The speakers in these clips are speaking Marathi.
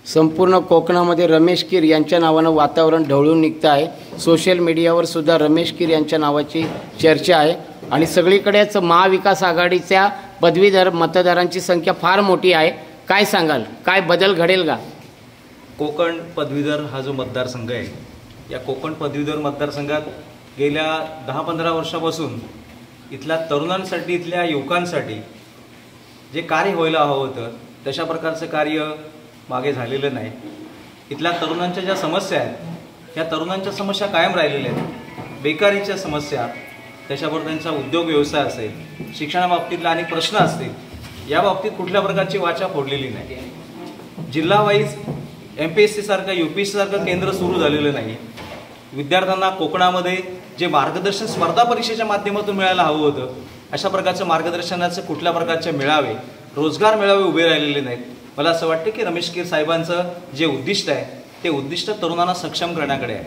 संपूर्ण कोकणामध्ये रमेश कीर यांच्या नावानं वातावरण ढवळून निघतं आहे। सोशल मीडियावर सुद्धा रमेश कीर यांच्या नावाची चर्चा आहे आणि सगळीकडेच महाविकास आघाडीच्या पदवीधर मतदारांची संख्या फार मोठी आहे। काय सांगाल, काय बदल घडेल का? कोकण पदवीधर हा जो मतदारसंघ आहे, या कोकण पदवीधर मतदारसंघात गेल्या 10-15 वर्षापासून इथल्या तरुणांसाठी, इथल्या युवकांसाठी जे कार्य व्हायला हवं होतं तशा प्रकारचं कार्य मागे झालेलं नाही। इथल्या तरुणांच्या ज्या समस्या आहेत, या तरुणांच्या समस्या कायम राहिलेल्या आहेत। बेकारीच्या समस्या, त्याच्याबरोबर त्यांचा उद्योग व्यवसाय असेल, शिक्षणाबाबतीतले अनेक प्रश्न असतील, या बाबतीत कुठल्या प्रकारची वाचा फोडलेली नाही। जिल्हा वाईज MPSC सारखं UPSC सारखं केंद्र सुरू झालेलं नाही। विद्यार्थ्यांना कोकणामध्ये जे मार्गदर्शन स्पर्धा परीक्षेच्या माध्यमातून मिळायला हवं होतं, अशा प्रकारचं मार्गदर्शनाचे कुठल्या प्रकारचे मेळावे, रोजगार मेळावे उभे राहिलेले नाहीत। मला असं वाटतं की रमेश कीर साहेबांचं जे उद्दिष्ट आहे ते उद्दिष्ट तरुणांना सक्षम करण्याकडे आहे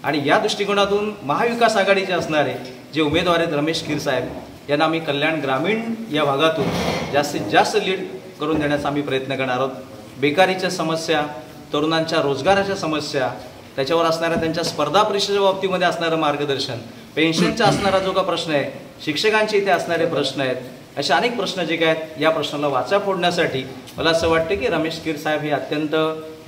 आणि या दृष्टिकोनातून महाविकास आघाडीचे असणारे जे उमेदवार आहेत रमेश कीर साहेब यांना आम्ही कल्याण ग्रामीण या भागातून जास्तीत जास्त लीड करून देण्याचा आम्ही प्रयत्न करणार आहोत। बेकारीच्या समस्या, तरुणांच्या रोजगाराच्या समस्या, त्याच्यावर असणाऱ्या त्यांच्या स्पर्धा परीक्षेच्या बाबतीमध्ये असणारं मार्गदर्शन, पेन्शनचा असणारा जो का प्रश्न आहे, शिक्षकांचे इथे असणारे प्रश्न आहेत, असे अनेक प्रश्न जे काय आहेत या प्रश्नाला वाचा फोडण्यासाठी मला असं वाटतं की रमेश कीर साहेब हे अत्यंत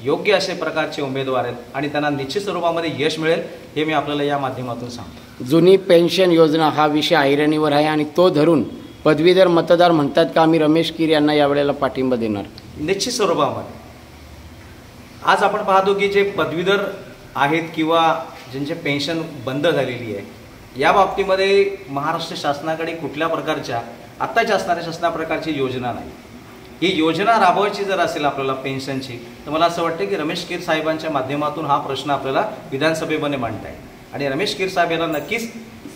योग्य असे प्रकारचे उमेदवार आहेत आणि त्यांना निश्चित स्वरूपामध्ये यश मिळेल हे मी आपल्याला या माध्यमातून सांगतो। जुनी पेन्शन योजना हा विषय ऐरणीवर आहे आणि तो धरून पदवीधर मतदार म्हणतात का आम्ही रमेश कीर यांना यावेळेला पाठिंबा देणार? निश्चित स्वरूपामध्ये आज आपण पाहतो की जे पदवीधर आहेत किंवा ज्यांचे पेन्शन बंद झालेली आहे, या बाबतीमध्ये महाराष्ट्र शासनाकडे कुठल्या प्रकारच्या आत्ताच्या असणाऱ्या शासना प्रकारची योजना नाही। ही योजना राबवायची जर असेल आपल्याला पेन्शनची, तर मला असं वाटतं की रमेश कीर साहेबांच्या माध्यमातून हा प्रश्न आपल्याला विधानसभेमध्ये मांडता येईल आणि रमेश कीर साहेब यांना नक्कीच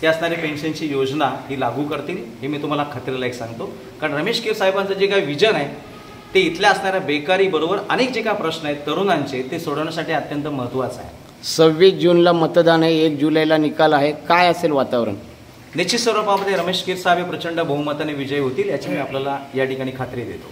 ही असणारी पेन्शनची योजना ही लागू करतील हे मी तुम्हाला खात्रीला एक सांगतो। कारण रमेश कीर साहेबांचं जे काही विजन आहे ते इथल्या असणाऱ्या बेकारी बरोबर अनेक जे काही प्रश्न आहेत तरुणांचे ते सोडवण्यासाठी अत्यंत महत्त्वाचं आहे। 26 जूनला मतदान आहे, 1 जुलैला निकाल आहे, काय असेल वातावरण? निश्चित स्वरूपामध्ये रमेश कीर साहेब प्रचंड बहुमताने विजयी होतील याची मी आपल्याला या ठिकाणी खात्री देतो।